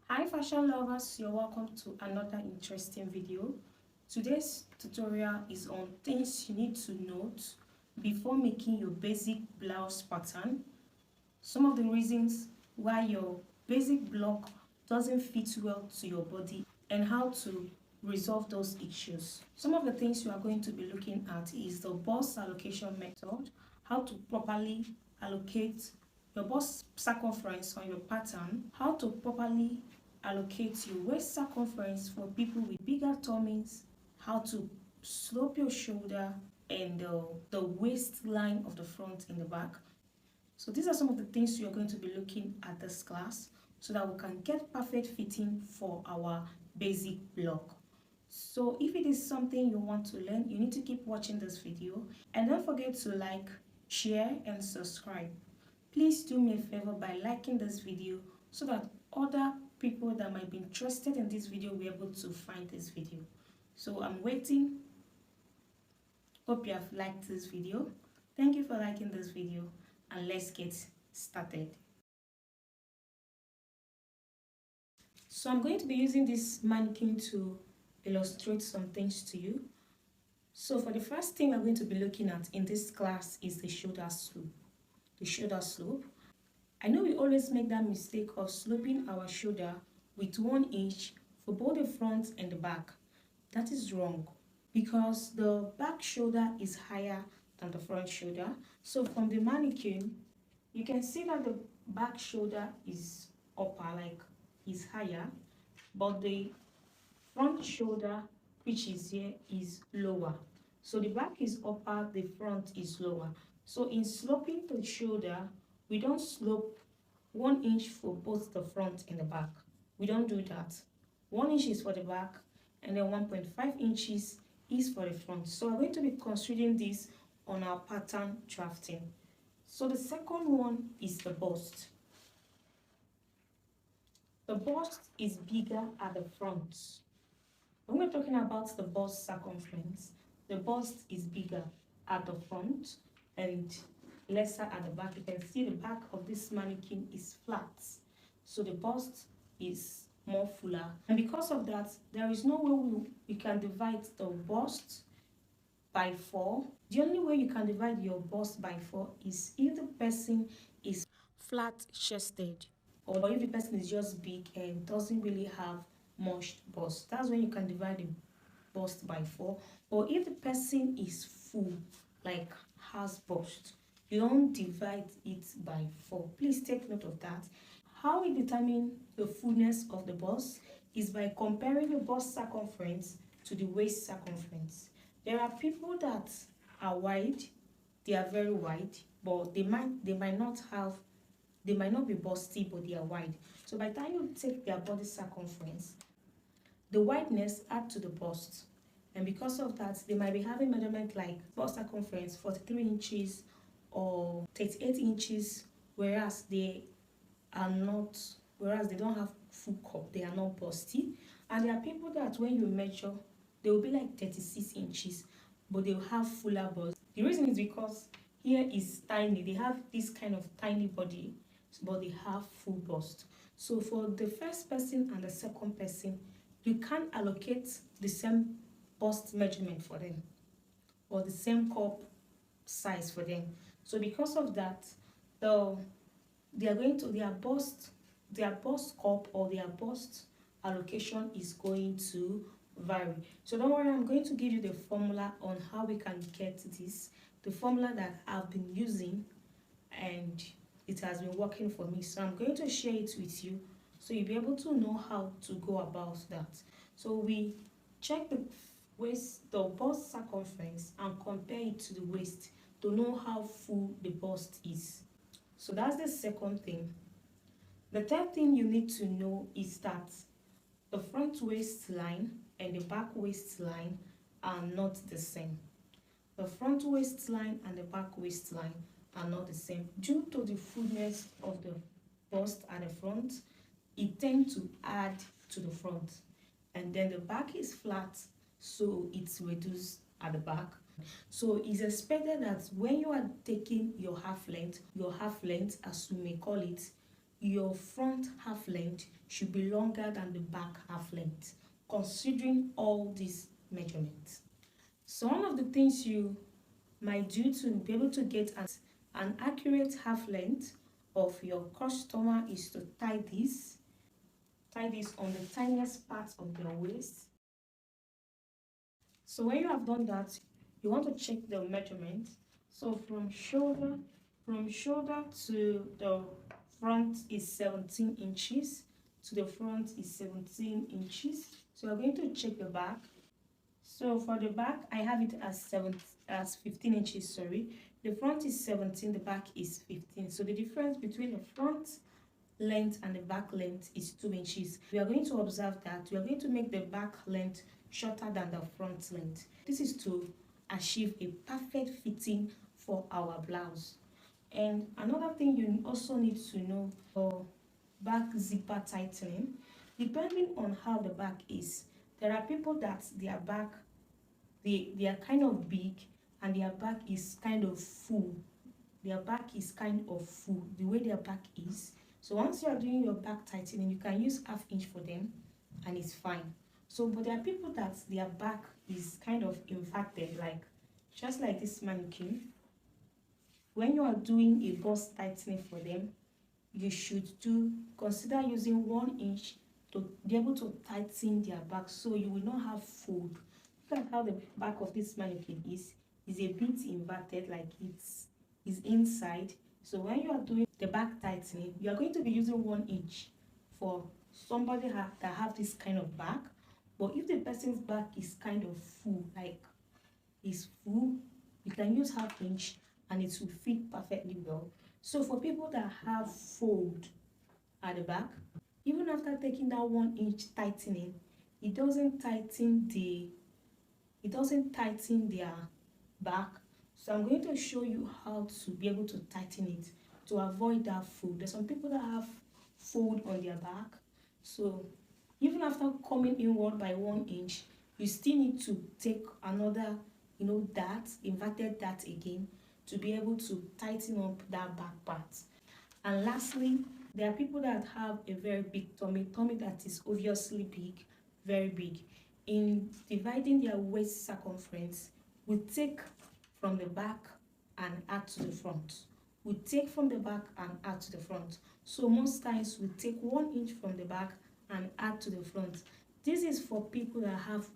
Hi fashion lovers, you're welcome to another interesting video. Today's tutorial is on things you need to note before making your basic blouse pattern. Some of the reasons why your basic block doesn't fit well to your body and how to resolve those issues. Some of the things you are going to be looking at is the bust allocation method, how to properly allocate your bust circumference on your pattern, how to properly allocate your waist circumference for people with bigger tummies, how to slope your shoulder and the waistline of the front and the back. So these are some of the things you are going to be looking at this class so that we can get perfect fitting for our basic block. So if it is something you want to learn, you need to keep watching this video and don't forget to like, share and subscribe. Please do me a favor by liking this video so that other people that might be interested in this video will be able to find this video. So I'm waiting. Hope you have liked this video. Thank you for liking this video and let's get started. So I'm going to be using this mannequin to illustrate some things to you. So for the first thing we're going to be looking at in this class is the shoulder slope. The shoulder slope. I know we always make that mistake of sloping our shoulder with 1 inch for both the front and the back. That is wrong because the back shoulder is higher than the front shoulder. So from the mannequin, you can see that the back shoulder is upper, like is higher, but the front shoulder, which is here, is lower. So the back is upper, the front is lower. So in sloping the shoulder, we don't slope 1 inch for both the front and the back. We don't do that. 1 inch is for the back and then 1.5 inches is for the front. So we're going to be considering this on our pattern drafting. So the second one is the bust. The bust is bigger at the front. When we're talking about the bust circumference, the bust is bigger at the front and lesser at the back. You can see the back of this mannequin is flat, so the bust is more fuller, and because of that there is no way we can divide the bust by 4. The only way you can divide your bust by 4 is if the person is flat chested or if the person is just big and doesn't really have much bust. That's when you can divide the bust by 4. Or if the person is full, like has bust, you don't divide it by 4. Please take note of that. How we determine the fullness of the bust is by comparing the bust circumference to the waist circumference. There are people that are wide, they are very wide, but they might not be busty, but they are wide. So by the time you take their body circumference, the wideness add to the bust, and because of that they might be having measurement like bust circumference 43 inches or 38 inches, whereas they don't have full cup, they are not busty. And there are people that when you measure, they will be like 36 inches, but they will have fuller bust. The reason is because here is tiny, they have this kind of tiny body, but they have full bust. So for the first person and the second person, you can't allocate the same bust measurement for them or the same cup size for them. So because of that, their bust cup or their bust allocation is going to vary. So don't worry, I'm going to give you the formula on how we can get this, the formula that I've been using and it has been working for me. So I'm going to share it with you so you'll be able to know how to go about that. So we check the bust circumference and compare it to the waist to know how full the bust is. So that's the second thing. The third thing you need to know is that the front waistline and the back waistline are not the same. The front waistline and the back waistline are not the same. Due to the fullness of the bust at the front, it tends to add to the front, and then the back is flat, so it's reduced at the back. So it's expected that when you are taking your half length as you may call it, your front half length should be longer than the back half length, considering all these measurements. So one of the things you might do to be able to get an accurate half length of your customer is to tie this on the tiniest part of their waist. So when you have done that, you want to check the measurement. So from shoulder to the front is 17 inches. To the front is 17 inches. So we're going to check the back. So for the back, I have it as 15 inches, sorry. The front is 17, the back is 15. So the difference between the front length and the back length is 2 inches. We are going to observe that we are going to make the back length shorter than the front length. This is to achieve a perfect fitting for our blouse. And another thing you also need to know for back zipper tightening, depending on how the back is. There are people that their back, they are kind of big and their back is kind of full. Their back is kind of full, the way their back is. So once you are doing your back tightening, you can use ½ inch for them and it's fine. So, but there are people that their back is kind of inverted, like just like this mannequin. When you are doing a bust tightening for them, you should consider using 1 inch to be able to tighten their back so you will not have fold. Look at how the back of this mannequin is a bit inverted, like it's inside. So when you are doing the back tightening, you are going to be using 1 inch for somebody that have this kind of back. But if the person's back is kind of full, like is full, you can use ½ inch and it will fit perfectly well. So for people that have fold at the back, even after taking that 1 inch tightening, it doesn't tighten their back. So I'm going to show you how to be able to tighten it to avoid that fold. There's some people that have fold on their back. So even after coming inward by 1 inch, you still need to take another, inverted dart again to be able to tighten up that back part. And lastly, there are people that have a very big tummy that is obviously big, very big. In dividing their waist circumference, we take from the back and add to the front. We take from the back and add to the front. So most times we take 1 inch from the back and add to the front. This is for people that have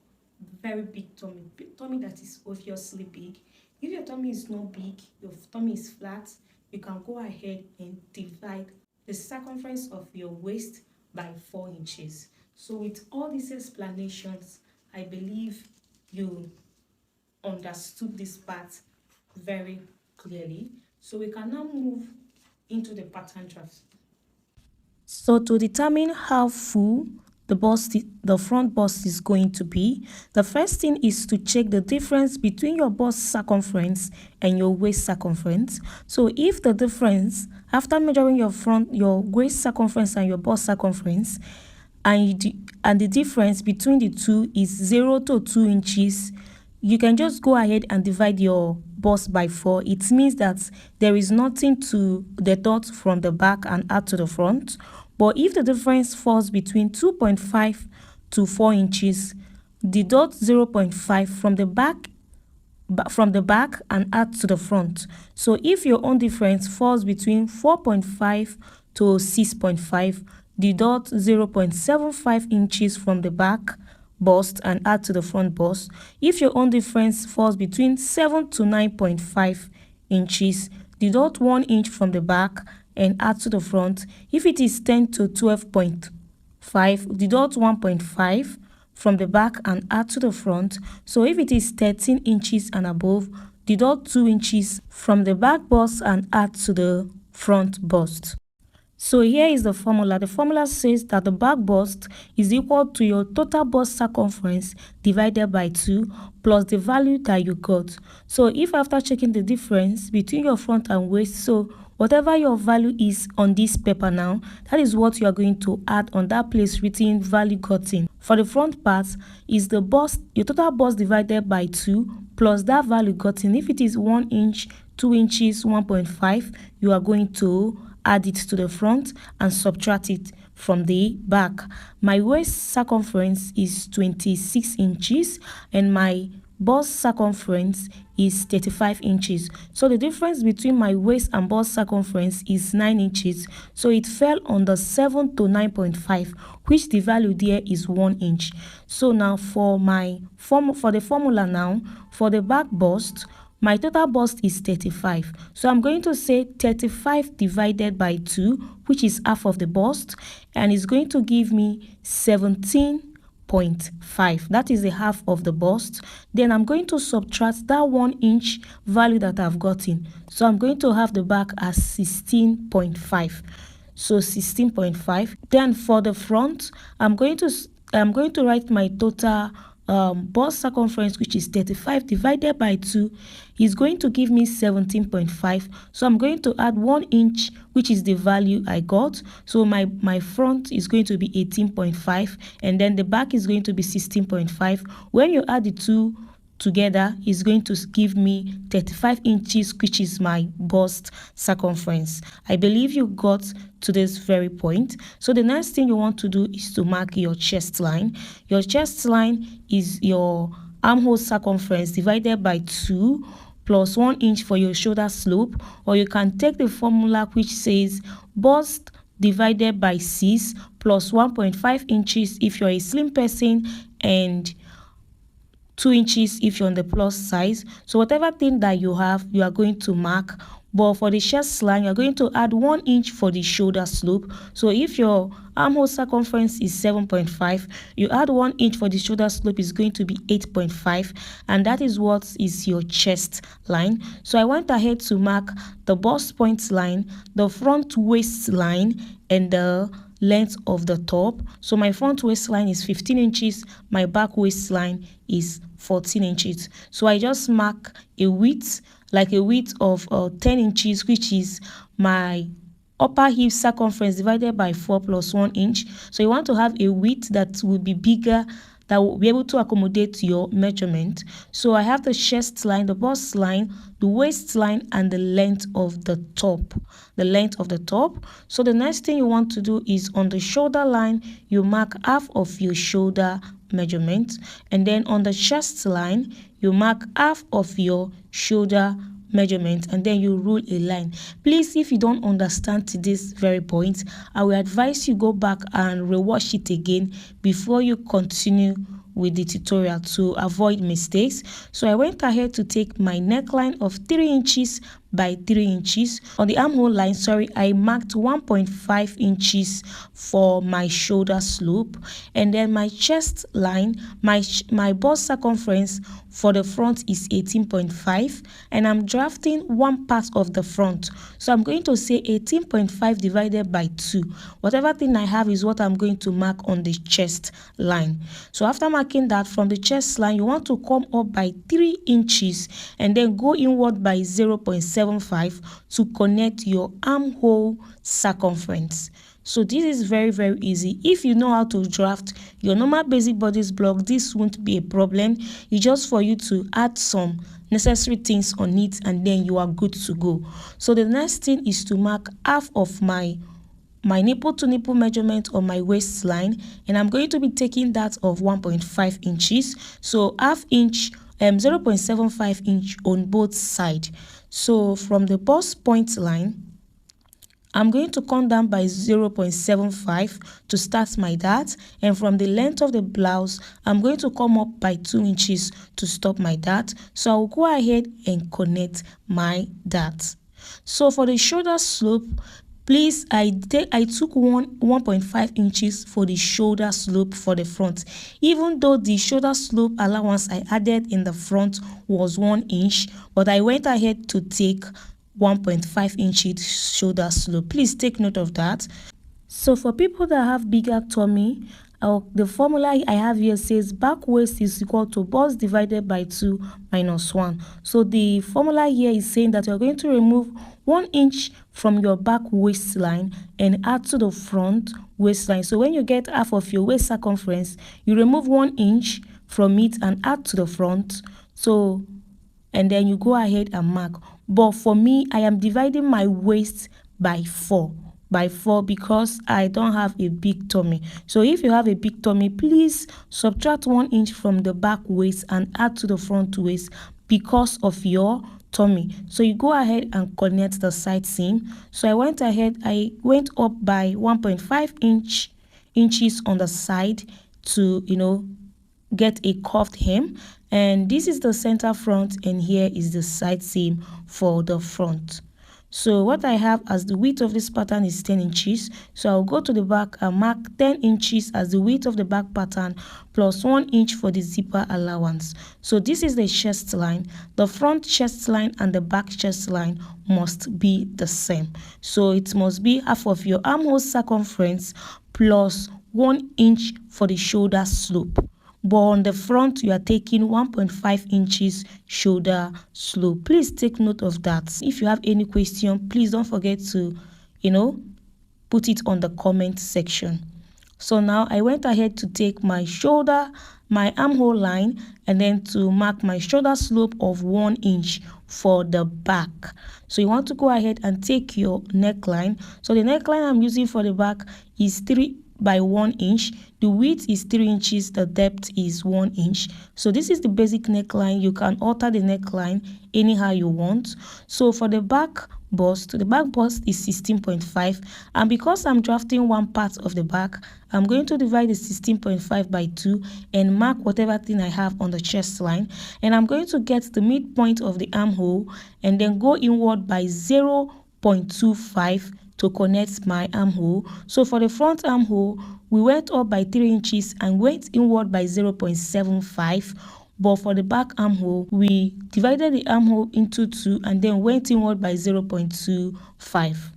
very big tummy that is obviously big. If your tummy is not big, your tummy is flat, you can go ahead and divide the circumference of your waist by 4 inches. So with all these explanations, I believe you understood this part very clearly. So we can now move into the pattern draft. So to determine how full the front bust is going to be, the first thing is to check the difference between your bust circumference and your waist circumference. So if the difference, after measuring your waist circumference and your bust circumference, and the difference between the two is 0 to 2 inches, you can just go ahead and divide your bust by 4. It means that there is nothing to deduct from the back and add to the front. But if the difference falls between 2.5 to 4 inches, deduct 0.5 from the back and add to the front. So if your own difference falls between 4.5 to 6.5, deduct 0.75 inches from the back bust and add to the front bust. If your own difference falls between 7 to 9.5 inches, deduct 1 inch from the back and add to the front. If it is 10 to 12.5, deduct 1.5 from the back and add to the front. So if it is 13 inches and above, deduct 2 inches from the back bust and add to the front bust. So here is the formula. The formula says that the back bust is equal to your total bust circumference divided by 2 plus the value that you got. So if after checking the difference between your front and waist, so whatever your value is on this paper now, that is what you are going to add on that place written value gotten. For the front part is the bust, your total bust divided by 2 plus that value gotten. If it is 1 inch, 2 inches, 1.5, you are going to add it to the front and subtract it from the back. My waist circumference is 26 inches and my bust circumference is 35 inches. So the difference between my waist and bust circumference is 9 inches. So it fell on the 7 to 9.5, which the value there is 1 inch. So now for the formula now, for the back bust, my total bust is 35. So I'm going to say 35 divided by 2, which is half of the bust, and it's going to give me 17.5. That is the half of the bust. Then I'm going to subtract that 1 inch value that I've gotten. So I'm going to have the back as 16.5. So 16.5. Then for the front, I'm going to write my total bust circumference, which is 35 divided by 2, is going to give me 17.5. So I'm going to add 1 inch, which is the value I got. So my front is going to be 18.5 and then the back is going to be 16.5. When you add the two together, is going to give me 35 inches, which is my bust circumference. I believe you got to this very point. So the next thing you want to do is to mark your chest line. Your chest line is your armhole circumference divided by 2 plus 1 inch for your shoulder slope, or you can take the formula which says bust divided by 6 plus 1.5 inches if you're a slim person and 2 inches if you're on the plus size. So whatever thing that you have, you are going to mark. But for the chest line, you're going to add 1 inch for the shoulder slope. So if your armhole circumference is 7.5, you add 1 inch for the shoulder slope is going to be 8.5, and that is what is your chest line. So I went ahead to mark the bust point line, the front waist line, and the length of the top. So my front waistline is 15 inches, my back waistline is 14 inches. So I just mark a width, like a width of 10 inches, which is my upper hip circumference divided by 4 plus 1 inch. So you want to have a width that will be bigger, that will be able to accommodate your measurement. So I have the chest line, the bust line, the waistline, and the length of the top. So the next thing you want to do is on the shoulder line, you mark half of your shoulder measurement, and then on the chest line, you mark half of your shoulder measurement, and then you rule a line. Please, if you don't understand to this very point, I will advise you go back and rewatch it again before you continue with the tutorial to avoid mistakes. So I went ahead to take my neckline of 3 inches by 3 inches. On the armhole line, I marked 1.5 inches for my shoulder slope, and then my chest line, my bust circumference for the front is 18.5, and I'm drafting one part of the front. So I'm going to say 18.5 divided by 2. Whatever thing I have is what I'm going to mark on the chest line. So after marking that, from the chest line, you want to come up by 3 inches and then go inward by 0.75 to connect your armhole circumference. So this is very, very easy. If you know how to draft your normal basic bodice block, this won't be a problem. It's just for you to add some necessary things on it, and then you are good to go. So the next thing is to mark half of my nipple to nipple measurement on my waistline, and I'm going to be taking that of 1.5 inches. So half inch, 0.75 inch on both sides. So from the bust point line, I'm going to come down by 0.75 to start my dart, and from the length of the blouse, I'm going to come up by 2 inches to stop my dart. So I'll go ahead and connect my dart. So for the shoulder slope, please, I took 1.5 inches for the shoulder slope for the front. Even though the shoulder slope allowance I added in the front was 1 inch, but I went ahead to take 1.5 inches shoulder slope. Please take note of that. So for people that have bigger tummy, the formula I have here says back waist is equal to bust divided by 2 minus 1. So the formula here is saying that you're going to remove 1 inch from your back waistline and add to the front waistline. So when you get half of your waist circumference, you remove 1 inch from it and add to the front. And then you go ahead and mark. But for me, I am dividing my waist by 4 because I don't have a big tummy. So if you have a big tummy, please subtract 1 inch from the back waist and add to the front waist because of your tummy. So you go ahead and connect the side seam. So I went up by 1.5 inches on the side to get a curved hem, and this is the center front and here is the side seam for the front. So what I have as the width of this pattern is 10 inches. So I'll go to the back and mark 10 inches as the width of the back pattern plus 1 inch for the zipper allowance. So this is the chest line. The front chest line and the back chest line must be the same. So it must be half of your armhole circumference plus 1 inch for the shoulder slope. But on the front, you are taking 1.5 inches shoulder slope. Please take note of that. If you have any question, please don't forget to, put it on the comment section. So now I went ahead to take my armhole line, and then to mark my shoulder slope of 1 inch for the back. So you want to go ahead and take your neckline. So the neckline I'm using for the back is 3 by 1 inch. The width is 3 inches, the depth is 1 inch. So this is the basic neckline. You can alter the neckline anyhow you want. So for the back bust is 16.5, and because I'm drafting one part of the back, I'm going to divide the 16.5 by 2 and mark whatever thing I have on the chest line, and I'm going to get the midpoint of the armhole and then go inward by 0.25 to connect my armhole. So for the front armhole, we went up by 3 inches and went inward by 0.75. But for the back armhole, we divided the armhole into 2 and then went inward by 0.25.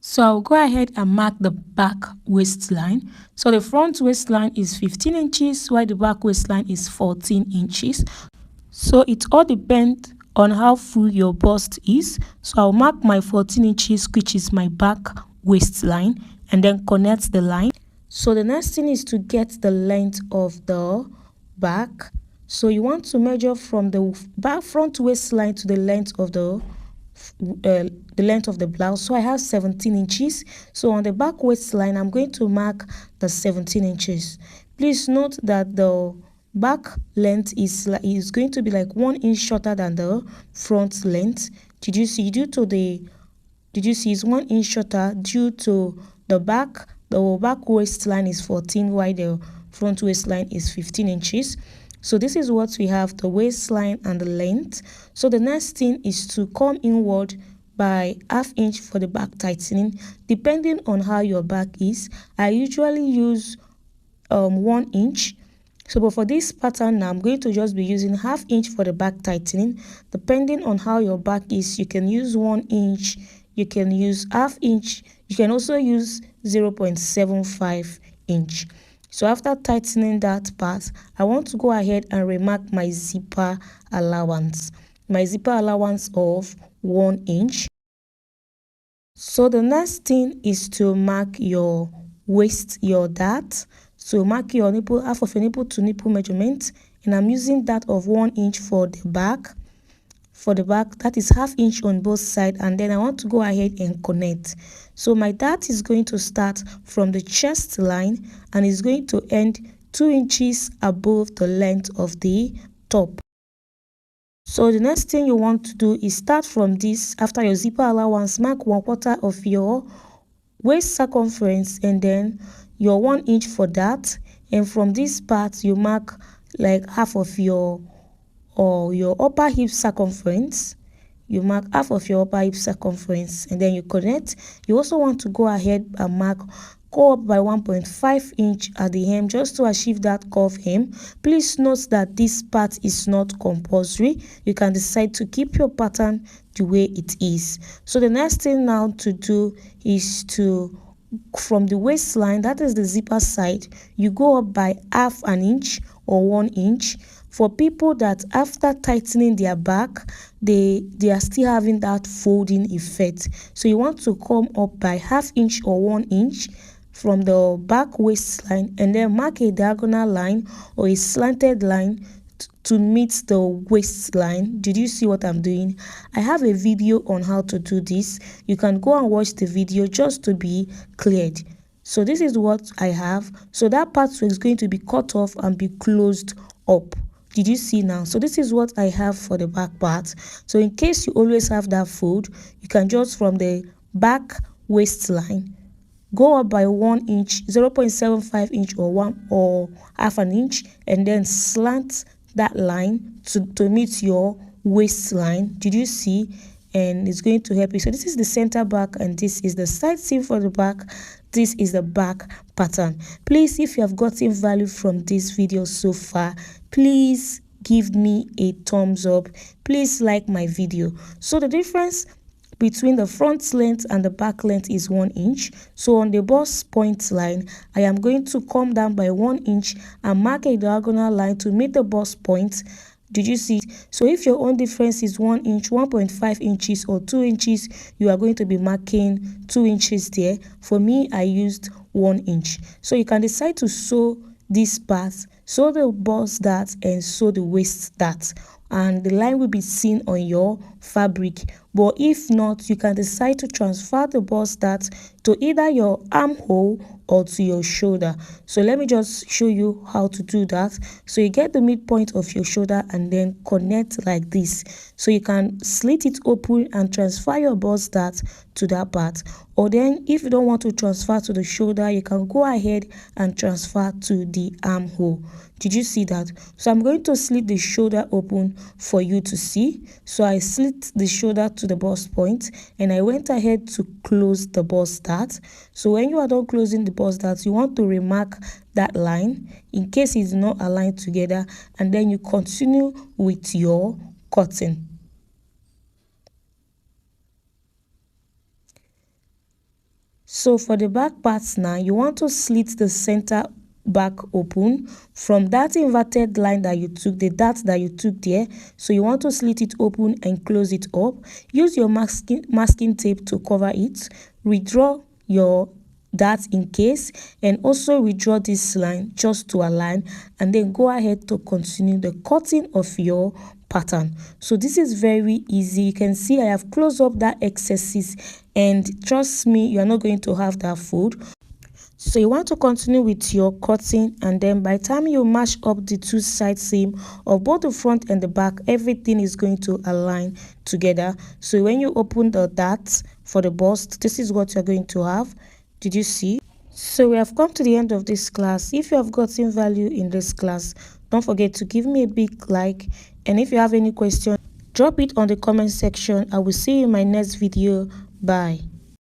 So I'll go ahead and mark the back waistline. So the front waistline is 15 inches, while the back waistline is 14 inches. So it all depends on how full your bust is. So I'll mark my 14 inches, which is my back waistline, and then connect the line. So the next thing is to get the length of the back. So you want to measure from the back front waistline to the length of the blouse. So I have 17 inches. So on the back waistline, I'm going to mark the 17 inches. Please note that the back length is going to be like 1 inch shorter than the front length. Did you see? It's 1 inch shorter due to the back waistline is 14, while the front waistline is 15 inches. So this is what we have, the waistline and the length. So the next thing is to come inward by ½ inch for the back tightening, depending on how your back is. I usually use 1 inch. So but for this pattern now, I'm going to just be using ½ inch for the back tightening. Depending on how your back is, you can use 1 inch, you can use ½ inch, you can also use 0.75 inch. So after tightening that part, I want to go ahead and remark my zipper allowance. My zipper allowance of 1 inch. So the next thing is to mark your waist, your dart. So mark your nipple, half of your nipple to nipple measurement, and I'm using that of 1 inch for the back. For the back, that is ½ inch on both sides, and then I want to go ahead and connect. So my dart is going to start from the chest line and is going to end 2 inches above the length of the top. So the next thing you want to do is start from this. After your zipper allowance, mark 1/4 of your waist circumference and then your 1 inch for that, and from this part you mark like half of your upper hip circumference. You mark half of your upper hip circumference and then you connect. You also want to go ahead and go up by 1.5 inch at the hem just to achieve that curve hem. Please note that this part is not compulsory. You can decide to keep your pattern the way it is. So the next thing now to do is to, from the waistline, that is the zipper side, you go up by ½ an inch or 1 inch. For people that after tightening their back, they are still having that folding effect. So you want to come up by ½ inch or 1 inch from the back waistline and then mark a diagonal line or a slanted line to meet the waistline. Did you see what I'm doing? I have a video on how to do this. You can go and watch the video just to be cleared. So this is what I have. So that part is going to be cut off and be closed up. Did you see now? So this is what I have for the back part. So in case you always have that fold, you can just from the back waistline go up by 1 inch, 0.75 inch or 1 or half an inch, and then slant that line to meet your waistline. Did you see? And it's going to help you. So this is the center back and this is the side seam for the back. This is the back pattern. Please, if you have gotten value from this video so far, please give me a thumbs up. Please like my video. So the difference between the front length and the back length is 1 inch. So on the bust point line, I am going to come down by 1 inch and mark a diagonal line to meet the bust point. Did you see? So if your own difference is 1 inch, 1.5 inches or 2 inches, you are going to be marking 2 inches there. For me, I used 1 inch. So you can decide to sew this part, sew the bust dart and sew the waist dart, and the line will be seen on your fabric. But if not, you can decide to transfer the bust dart to either your armhole or to your shoulder. So let me just show you how to do that. So you get the midpoint of your shoulder and then connect like this. So you can slit it open and transfer your bust dart to that part. Or then if you don't want to transfer to the shoulder, you can go ahead and transfer to the armhole. Did you see that? So I'm going to slit the shoulder open for you to see. So I slit the shoulder to the bust point and I went ahead to close the bust dart. So when you are done closing the bust dart, you want to remark that line in case it's not aligned together, and then you continue with your cutting. So for the back parts now, you want to slit the center back open from that inverted line that you took, the dart that you took there. So you want to slit it open and close it up. Use your masking tape to cover it. Redraw your dart in case, and also redraw this line just to align, and then go ahead to continue the cutting of your pattern. So this is very easy. You can see I have closed up that excesses, and trust me, you are not going to have that fold. So you want to continue with your cutting, and then by the time you match up the two side seam of both the front and the back, everything is going to align together. So when you open the dart for the bust, this is what you're going to have. Did you see? So we have come to the end of this class. If you have gotten value in this class, don't forget to give me a big like, and if you have any question, drop it on the comment section. I will see you in my next video. Bye.